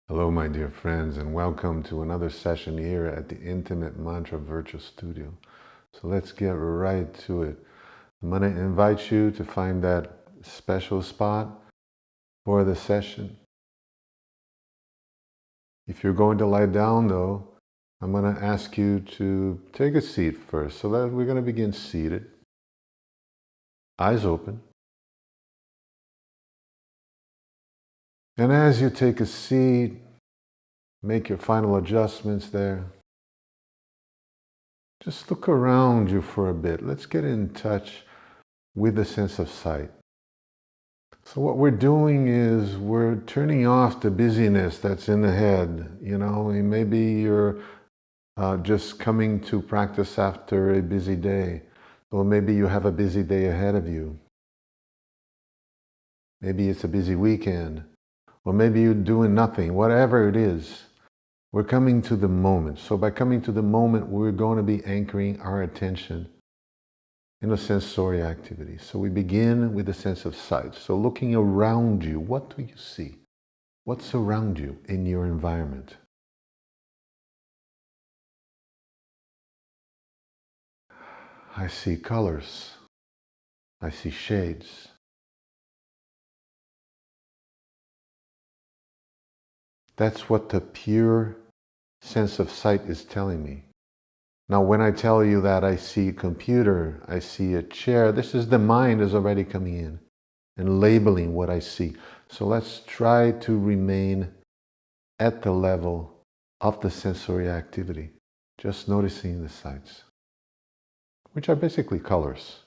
Hello, my dear friends, and welcome to another session here at the Intimate Mantra Virtual Studio. So let's get right to it. I'm going to invite you to find that special spot for the session. If you're going to lie down, though, I'm going to ask you to take a seat first. So we're going to begin seated, eyes open. And as you take a seat, make your final adjustments there. Just look around you for a bit. Let's get in touch with the sense of sight. So what we're doing is we're turning off the busyness that's in the head. Maybe you're just coming to practice after a busy day, or maybe you have a busy day ahead of you. Maybe it's a busy weekend, or maybe you're doing nothing. Whatever it is, we're coming to the moment. So by coming to the moment, we're going to be anchoring our attention in a sensory activity. So we begin with the sense of sight. So looking around you, what do you see? What's around you in your environment? I see colors. I see shades. That's what the pure sense of sight is telling me. Now, when I tell you that I see a computer, I see a chair, this is the mind is already coming in and labeling what I see. So let's try to remain at the level of the sensory activity, just noticing the sights, which are basically colors.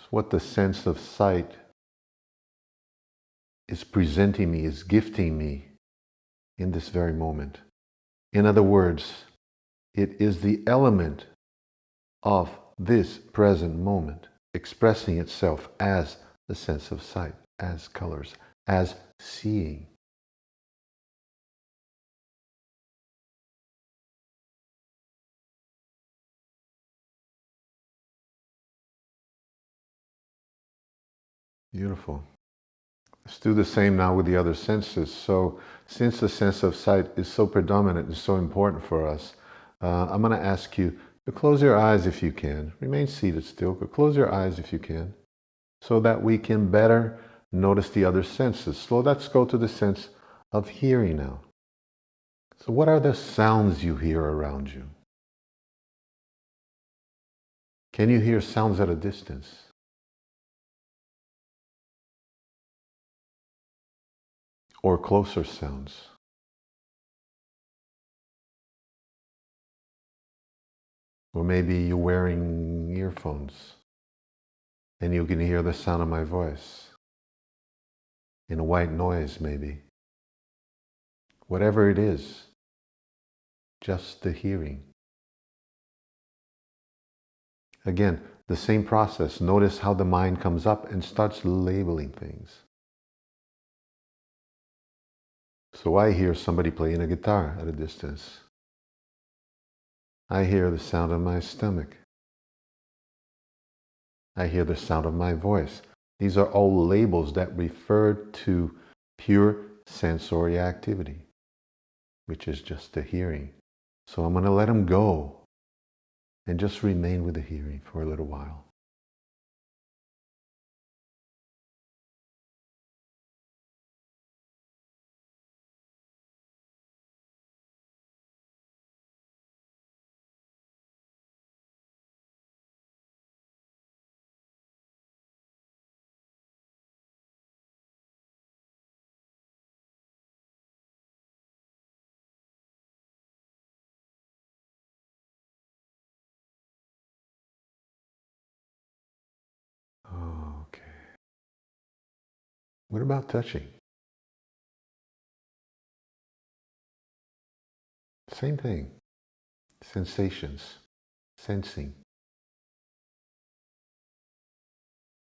What the sense of sight is presenting me, is gifting me in this very moment. In other words, it is the element of this present moment expressing itself as the sense of sight, as colors, as seeing. Beautiful. Let's do the same now with the other senses. So since the sense of sight is so predominant and so important for us, I'm going to ask you to close your eyes if you can. Remain seated still, but close your eyes if you can, so that we can better notice the other senses. So let's go to the sense of hearing now. So what are the sounds you hear around you? Can you hear sounds at a distance? Or closer sounds? Or maybe you're wearing earphones and you can hear the sound of my voice in a white noise maybe. Whatever it is, just the hearing. Again, the same process. Notice how the mind comes up and starts labeling things. So I hear somebody playing a guitar at a distance. I hear the sound of my stomach. I hear the sound of my voice. These are all labels that refer to pure sensory activity, which is just the hearing. So I'm going to let them go and just remain with the hearing for a little while. Okay. What about touching? Same thing. Sensations. sensing.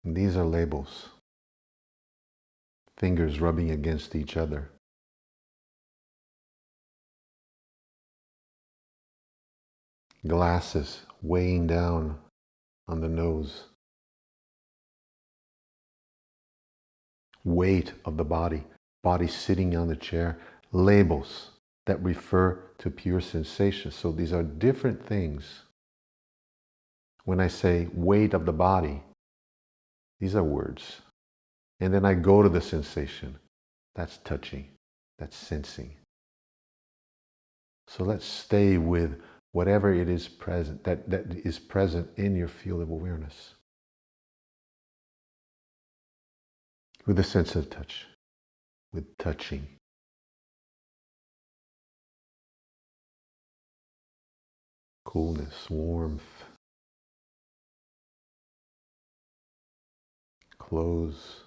And these are labels. Fingers rubbing against each other. Glasses weighing down on the nose. Weight of the body. Body sitting on the chair. Labels that refer to pure sensation. So these are different things. When I say weight of the body, these are words. And then I go to the sensation. That's touching. That's sensing. So let's stay with whatever it is present, that is present in your field of awareness. With a sense of touch. With touching. Coolness, warmth. Close.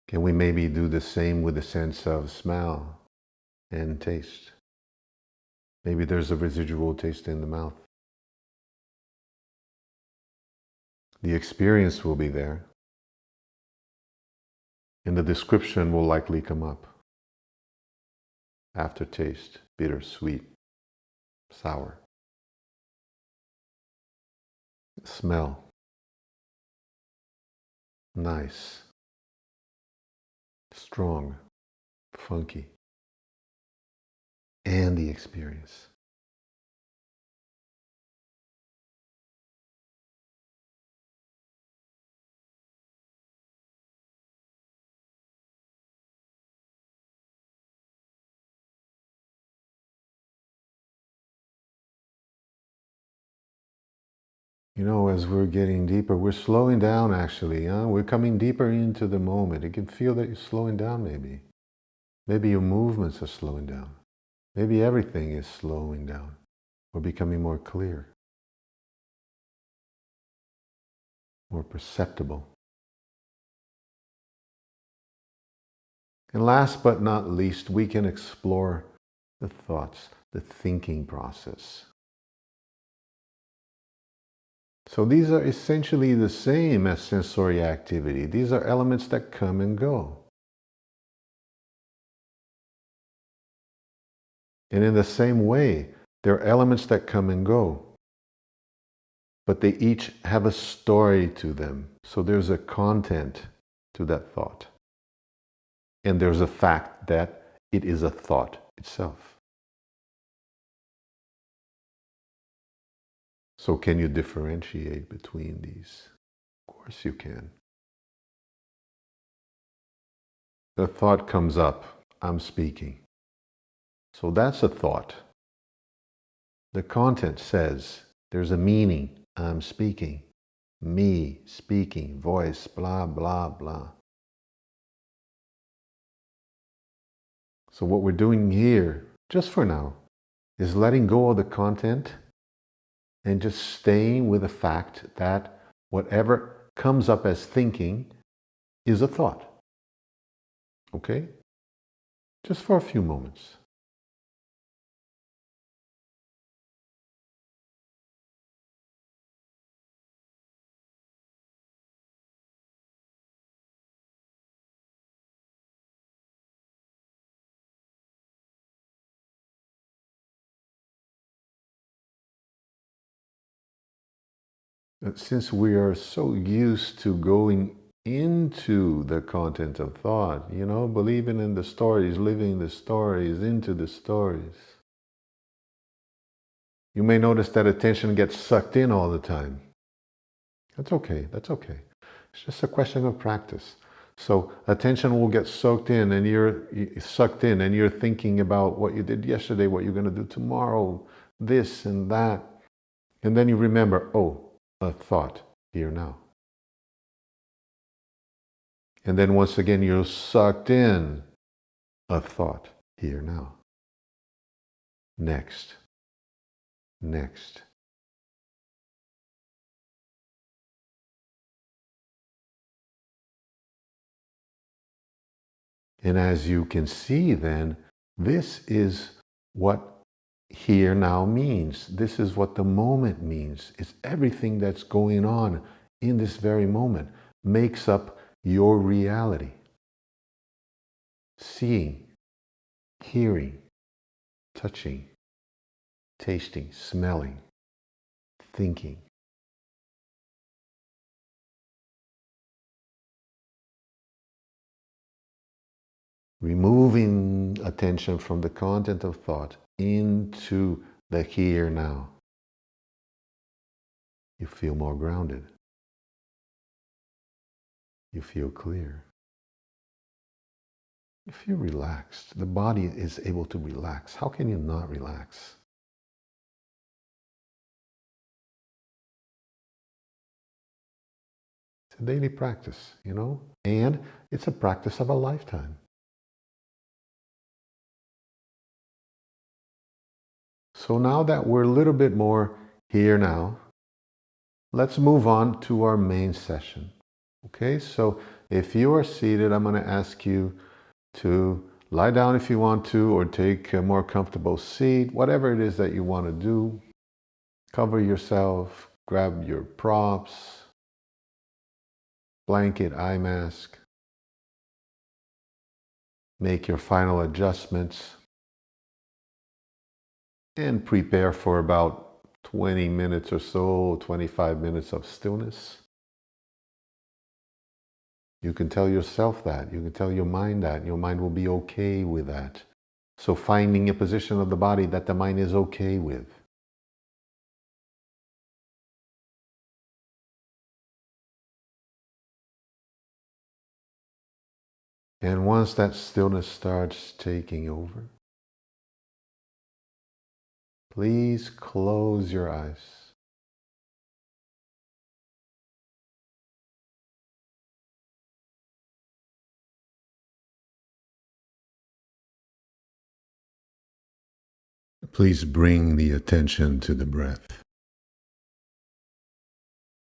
Can we maybe do the same with the sense of smell and taste? Maybe there's a residual taste in the mouth. The experience will be there, and the description will likely come up. Aftertaste, bitter, sweet, sour. Smell, nice, strong, funky, and the experience. You know, as we're getting deeper, we're slowing down actually. We're coming deeper into the moment. You can feel that you're slowing down maybe. Maybe your movements are slowing down. Maybe everything is slowing down. We're becoming more clear, more perceptible. And last but not least, we can explore the thoughts, the thinking process. So these are essentially the same as sensory activity. These are elements that come and go. And in the same way, there are elements that come and go, but they each have a story to them. So there's a content to that thought. And there's a fact that it is a thought itself. So can you differentiate between these? Of course you can. The thought comes up, I'm speaking. So that's a thought. The content says, there's a meaning, I'm speaking. Me, speaking, voice, blah, blah, blah. So what we're doing here, just for now, is letting go of the content and just staying with the fact that whatever comes up as thinking is a thought. Okay? Just for a few moments. Since we are so used to going into the content of thought, you know, believing in the stories, living the stories, into the stories, you may notice that attention gets sucked in all the time. That's okay, that's okay. It's just a question of practice. So attention will get soaked in and you're sucked in and you're thinking about what you did yesterday, what you're going to do tomorrow, this and that. And then you remember, oh, a thought here now. And then once again, you're sucked in, a thought here now. Next, next. And as you can see then, this is what here now means. This is what the moment means. It's everything that's going on in this very moment makes up your reality. Seeing, hearing, touching, tasting, smelling, thinking. Removing attention from the content of thought into the here now. You feel more grounded. You feel clear. You feel relaxed. The body is able to relax. How can you not relax? It's a daily practice, and it's a practice of a lifetime. So now that we're a little bit more here now, let's move on to our main session. Okay, so if you are seated, I'm going to ask you to lie down if you want to, or take a more comfortable seat, whatever it is that you want to do. Cover yourself, grab your props, blanket, eye mask. Make your final adjustments and prepare for about 20 minutes or so, 25 minutes of stillness. You can tell yourself that. You can tell your mind that. Your mind will be okay with that. So finding a position of the body that the mind is okay with. And once that stillness starts taking over, please close your eyes. Please bring the attention to the breath.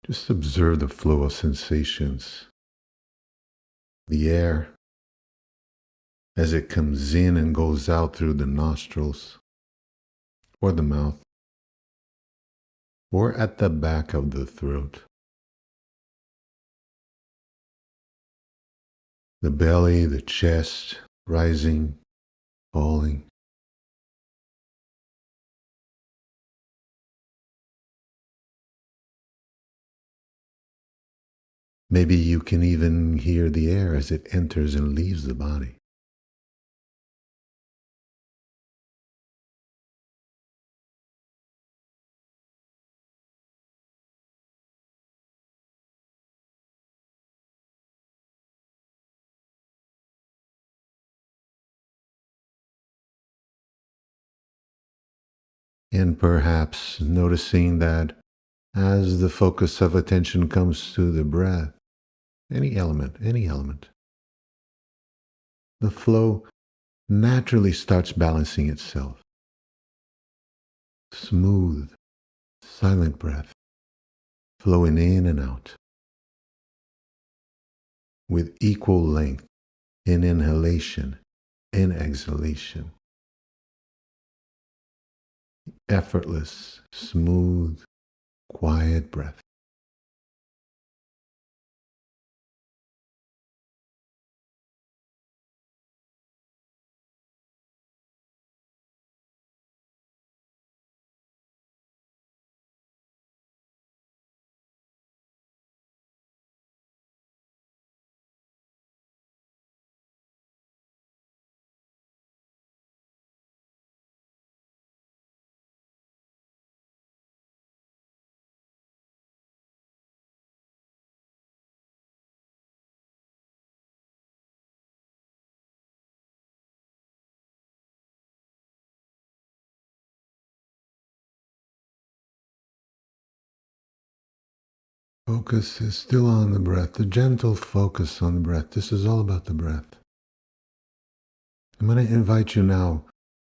Just observe the flow of sensations. The air as it comes in and goes out through the nostrils or the mouth or at the back of the throat. The belly, the chest, rising, falling. Maybe you can even hear the air as it enters and leaves the body. And perhaps noticing that as the focus of attention comes to the breath, any element, the flow naturally starts balancing itself. Smooth, silent breath, flowing in and out, with equal length in inhalation and exhalation. Effortless, smooth, quiet breath. Focus is still on the breath, the gentle focus on the breath. This is all about the breath. I'm going to invite you now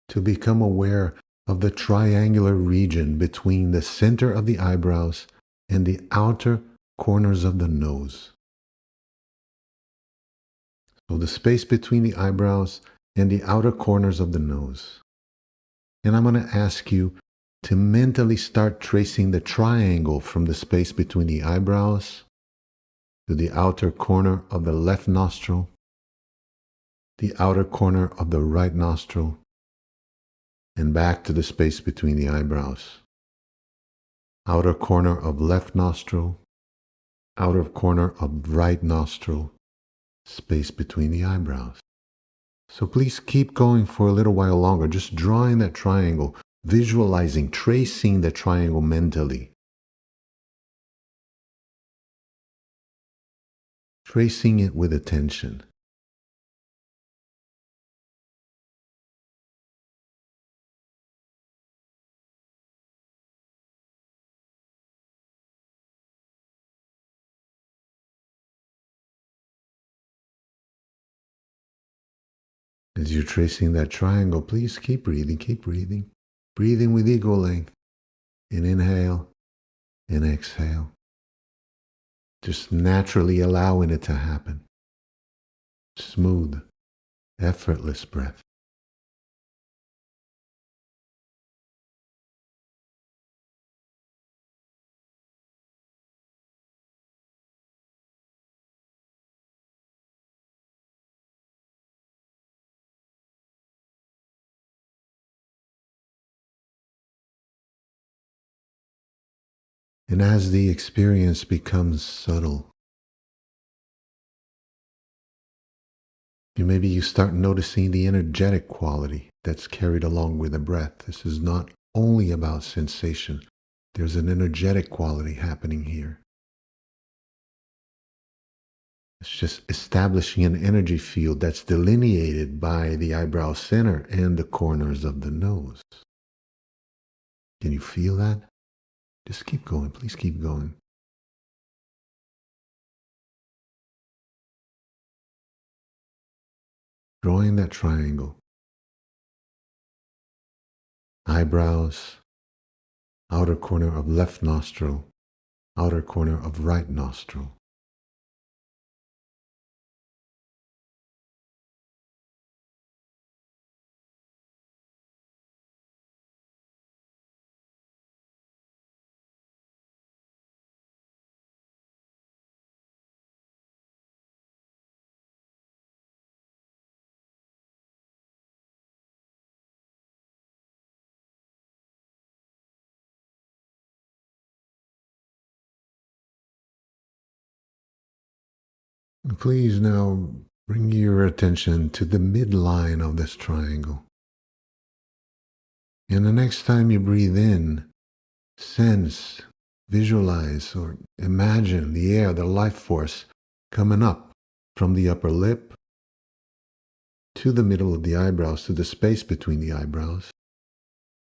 to become aware of the triangular region between the center of the eyebrows and the outer corners of the nose. So the space between the eyebrows and the outer corners of the nose. And I'm going to ask you to mentally start tracing the triangle from the space between the eyebrows to the outer corner of the left nostril, the outer corner of the right nostril, and back to the space between the eyebrows. Outer corner of left nostril, outer corner of right nostril, space between the eyebrows. So please keep going for a little while longer, just drawing that triangle, visualizing, tracing the triangle mentally. Tracing it with attention. As you're tracing that triangle, please keep breathing, keep breathing. Breathing with equal length. And inhale and exhale. Just naturally allowing it to happen. Smooth, effortless breath. And as the experience becomes subtle, maybe you start noticing the energetic quality that's carried along with the breath. This is not only about sensation. There's an energetic quality happening here. It's just establishing an energy field that's delineated by the eyebrow center and the corners of the nose. Can you feel that? Just keep going. Please keep going. Drawing that triangle. Eyebrows, outer corner of left nostril, outer corner of right nostril. Please now bring your attention to the midline of this triangle. And the next time you breathe in, sense, visualize, or imagine the air, the life force coming up from the upper lip to the middle of the eyebrows, to the space between the eyebrows.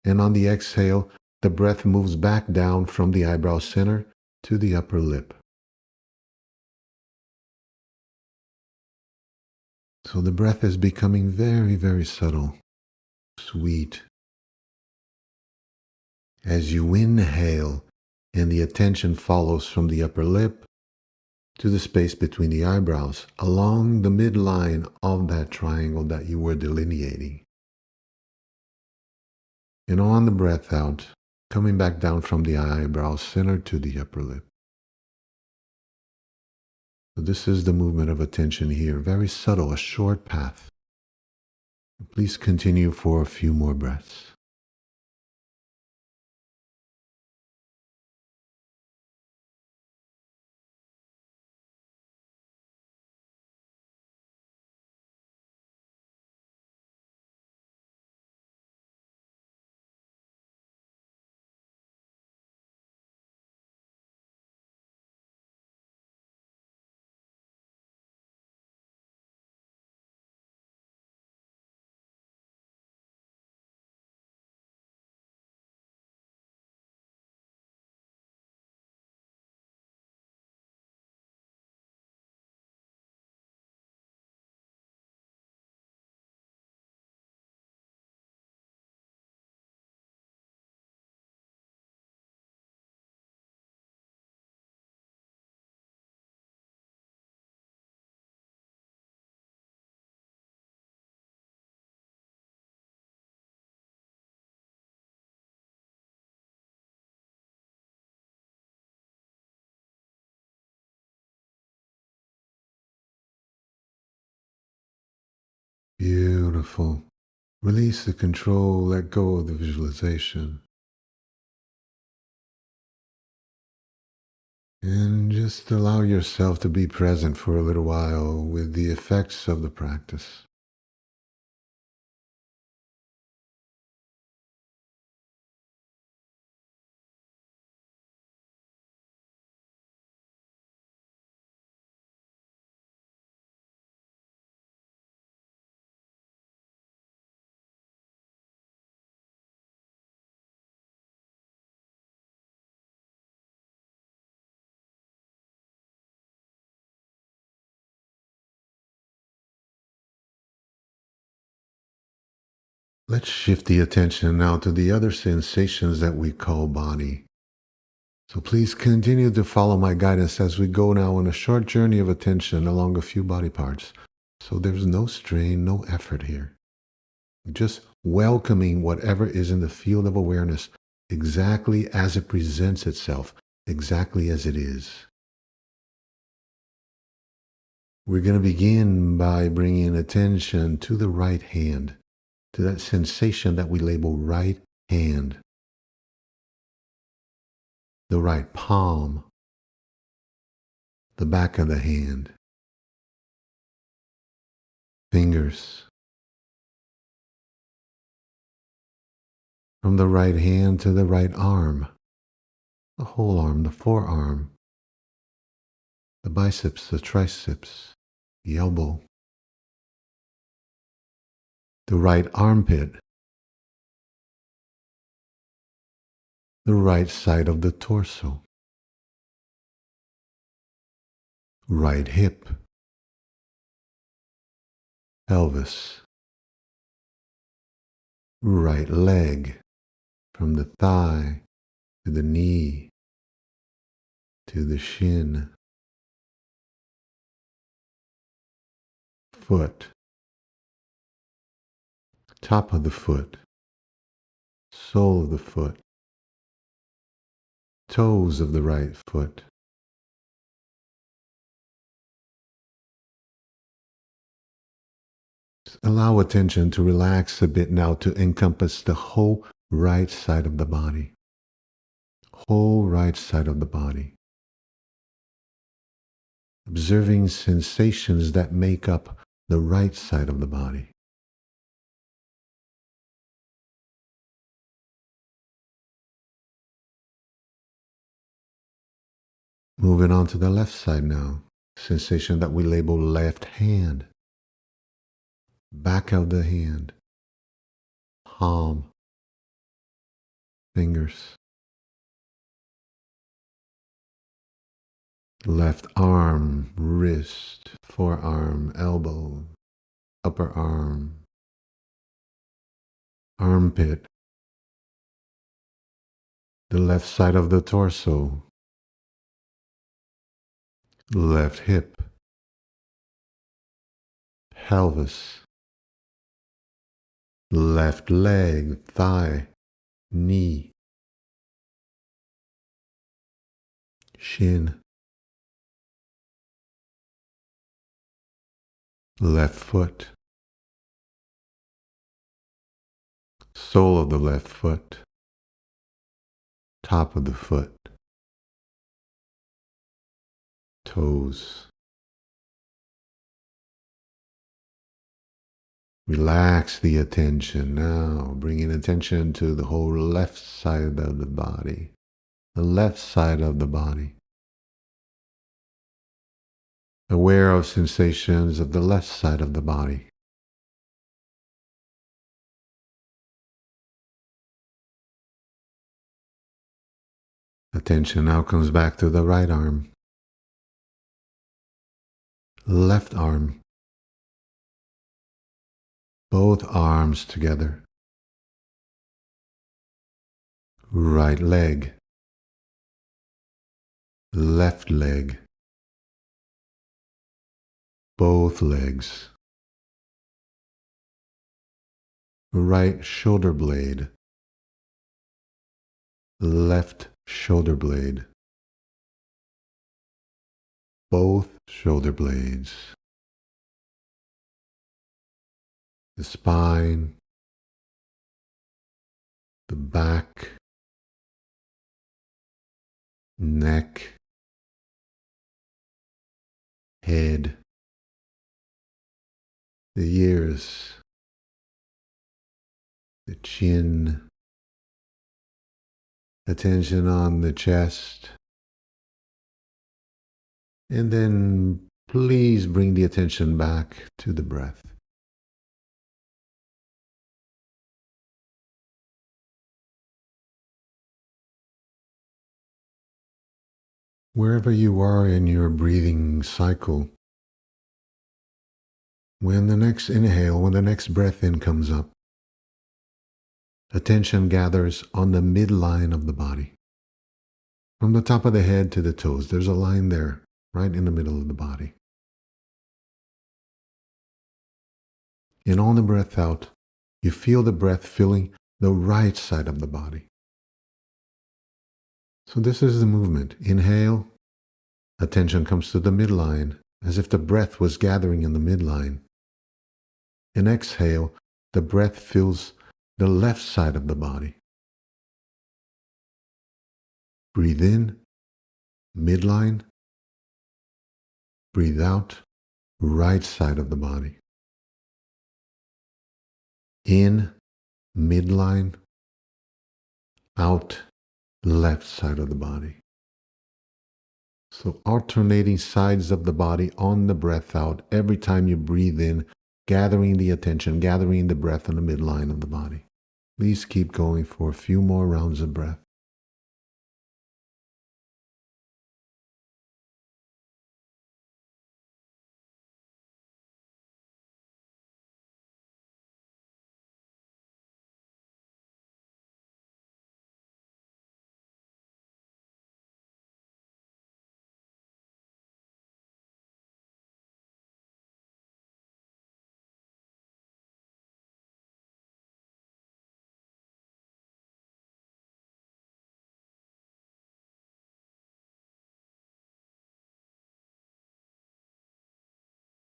And on the exhale, the breath moves back down from the eyebrow center to the upper lip. So the breath is becoming very, very subtle, sweet. As you inhale, and the attention follows from the upper lip to the space between the eyebrows, along the midline of that triangle that you were delineating. And on the breath out, coming back down from the eyebrow center to the upper lip. So this is the movement of attention here, very subtle, a short path. Please continue for a few more breaths. Beautiful. Release the control, let go of the visualization. And just allow yourself to be present for a little while with the effects of the practice. Let's shift the attention now to the other sensations that we call body. So please continue to follow my guidance as we go now on a short journey of attention along a few body parts. So there's no strain, no effort here. Just welcoming whatever is in the field of awareness exactly as it presents itself, exactly as it is. We're going to begin by bringing attention to the right hand, to that sensation that we label right hand, the right palm, the back of the hand, fingers. From the right hand to the right arm, the whole arm, the forearm, the biceps, the triceps, the elbow, the right armpit, the right side of the torso, right hip, pelvis, right leg, from the thigh to the knee to the shin, foot, top of the foot, sole of the foot, toes of the right foot. Just allow attention to relax a bit now to encompass the whole right side of the body. Whole right side of the body. Observing sensations that make up the right side of the body. Moving on to the left side now. Sensation that we label left hand. Back of the hand. Palm. Fingers. Left arm, wrist, forearm, elbow, upper arm, armpit, the left side of the torso, left hip, pelvis, left leg, thigh, knee, shin, left foot, sole of the left foot, top of the foot, toes. Relax the attention now, bringing attention to the whole left side of the body, the left side of the body. Aware of sensations of the left side of the body. Attention now comes back to the right arm, left arm, both arms together, right leg, left leg, both legs, right shoulder blade, left shoulder blade, both shoulder blades, the spine, the back, neck, head, the ears, the chin, attention on the chest, and then please bring the attention back to the breath. Wherever you are in your breathing cycle, when the next inhale, when the next breath in comes up, attention gathers on the midline of the body. From the top of the head to the toes, there's a line there, right in the middle of the body. And on the breath out, you feel the breath filling the right side of the body. So this is the movement. Inhale, attention comes to the midline, as if the breath was gathering in the midline. And exhale, the breath fills the left side of the body. Breathe in, midline. Breathe out, right side of the body. In, midline. Out, left side of the body. So alternating sides of the body on the breath out every time you breathe in, gathering the attention, gathering the breath on the midline of the body. Please keep going for a few more rounds of breath.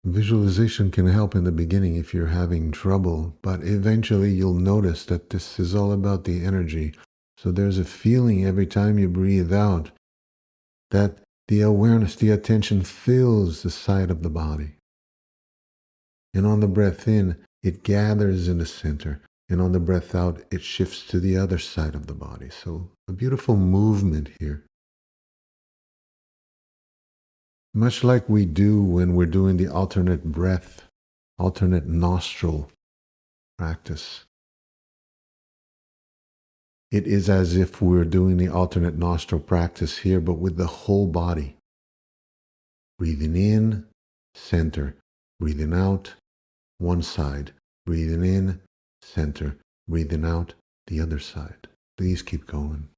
Visualization can help in the beginning if you're having trouble, but eventually you'll notice that this is all about the energy. So there's a feeling every time you breathe out that the awareness, the attention fills the side of the body. And on the breath in, it gathers in the center. And on the breath out, it shifts to the other side of the body. So a beautiful movement here. Much like we do when we're doing the alternate breath, alternate nostril practice. It is as if we're doing the alternate nostril practice here, but with the whole body. Breathing in, center. Breathing out, one side. Breathing in, center. Breathing out, the other side. Please keep going.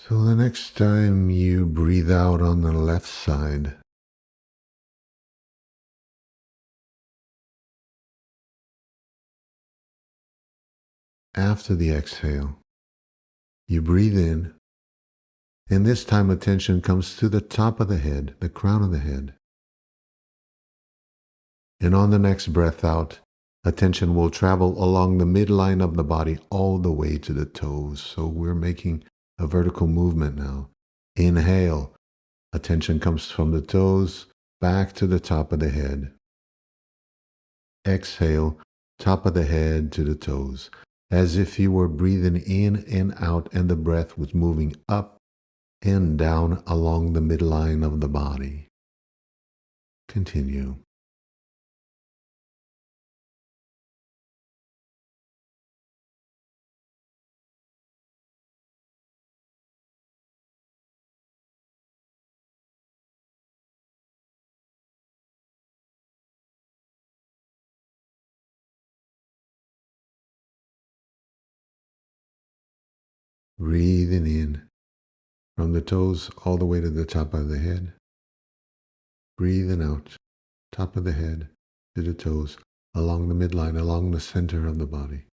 So the next time you breathe out on the left side, After the exhale, you breathe in, and this time attention comes to the top of the head, the crown of the head. And on the next breath out, attention will travel along the midline of the body all the way to the toes. So we're making a vertical movement now. Inhale, attention comes from the toes back to the top of the head. Exhale, top of the head to the toes, as if you were breathing in and out and the breath was moving up and down along the midline of the body. Continue. Breathing in from the toes all the way to the top of the head. Breathing out, top of the head to the toes, along the midline, along the center of the body.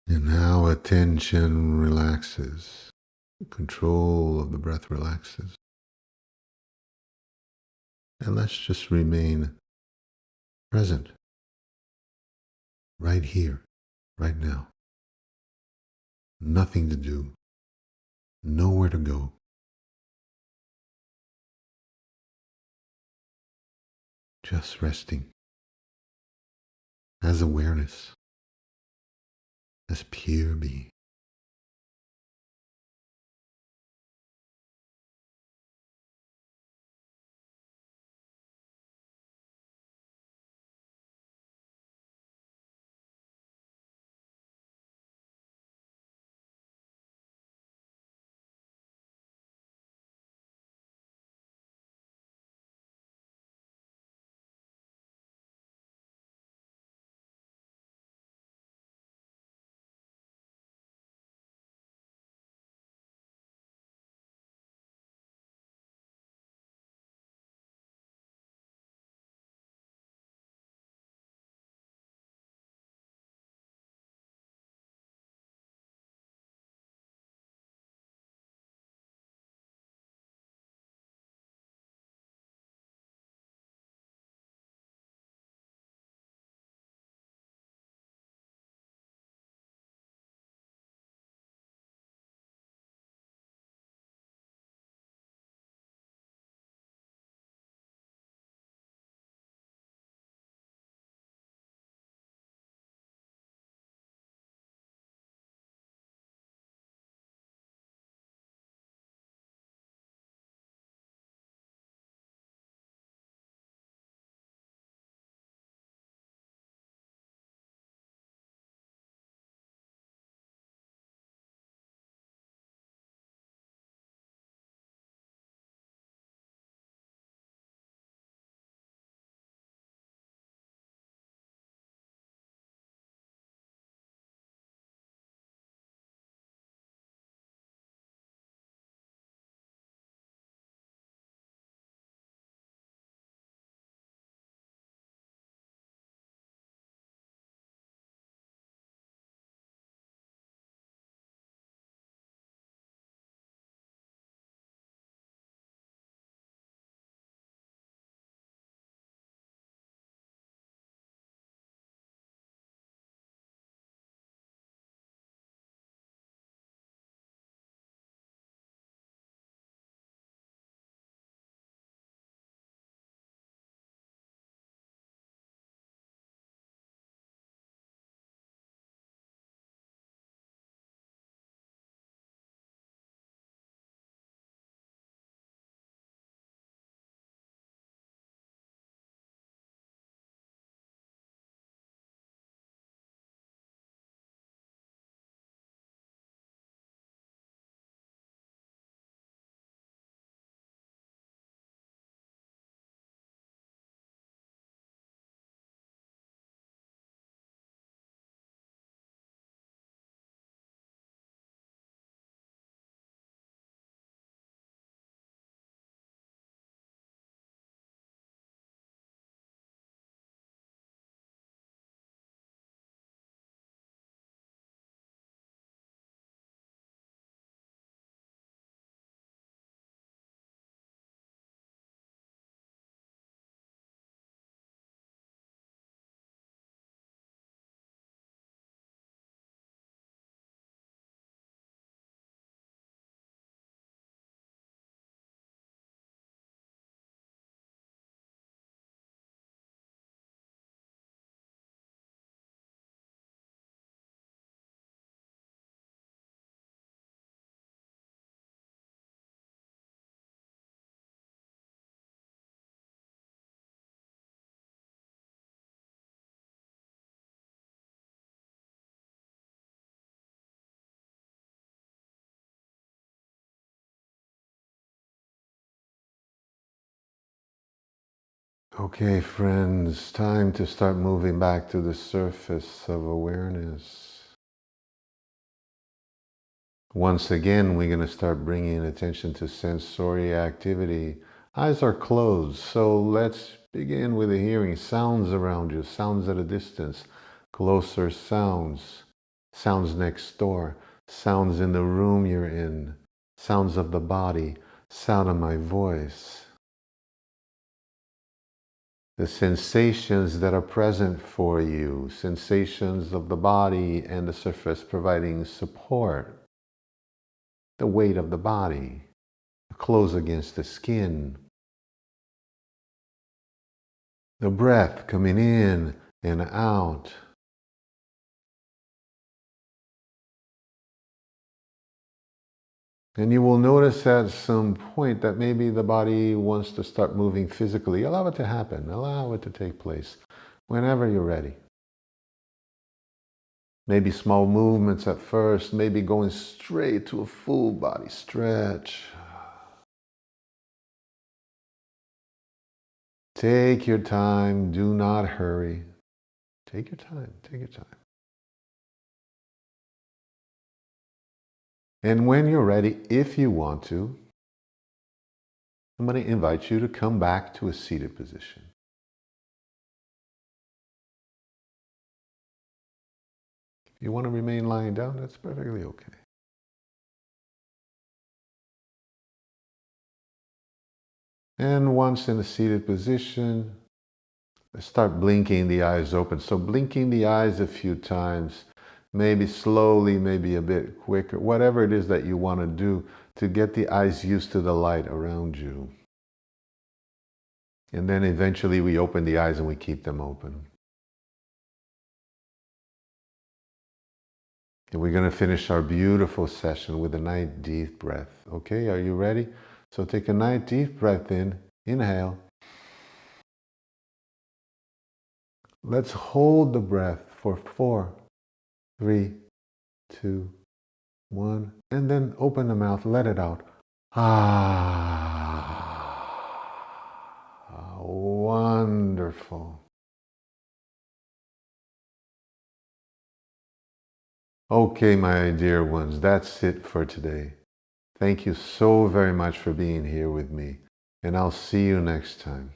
And now attention relaxes. Control of the breath relaxes. And let's just remain present right here, right now. Nothing to do, nowhere to go. Just resting as awareness, as pure being. Okay, friends, time to start moving back to the surface of awareness. Once again, we're going to start bringing attention to sensory activity. Eyes are closed, so let's begin with the hearing. Sounds around you, sounds at a distance, closer sounds, sounds next door, sounds in the room you're in, sounds of the body, sound of my voice. The sensations that are present for you, sensations of the body and the surface providing support, the weight of the body, the clothes against the skin, the breath coming in and out. And you will notice at some point that maybe the body wants to start moving physically. Allow it to happen, allow it to take place whenever you're ready. Maybe small movements at first, maybe going straight to a full body stretch. Take your time, do not hurry. Take your time, take your time. And when you're ready, if you want to, I'm going to invite you to come back to a seated position. If you want to remain lying down, that's perfectly okay. And once in a seated position, start blinking the eyes open. So blinking the eyes a few times, maybe slowly, maybe a bit quicker, whatever it is that you want to do to get the eyes used to the light around you. And then eventually we open the eyes and we keep them open. And we're going to finish our beautiful session with a nice deep breath. Okay, are you ready? So take a nice deep breath in, inhale. Let's hold the breath for 4, 3, 2, 1, and then open the mouth, let it out. Ah, wonderful. Okay, my dear ones, that's it for today. Thank you so very much for being here with me, and I'll see you next time.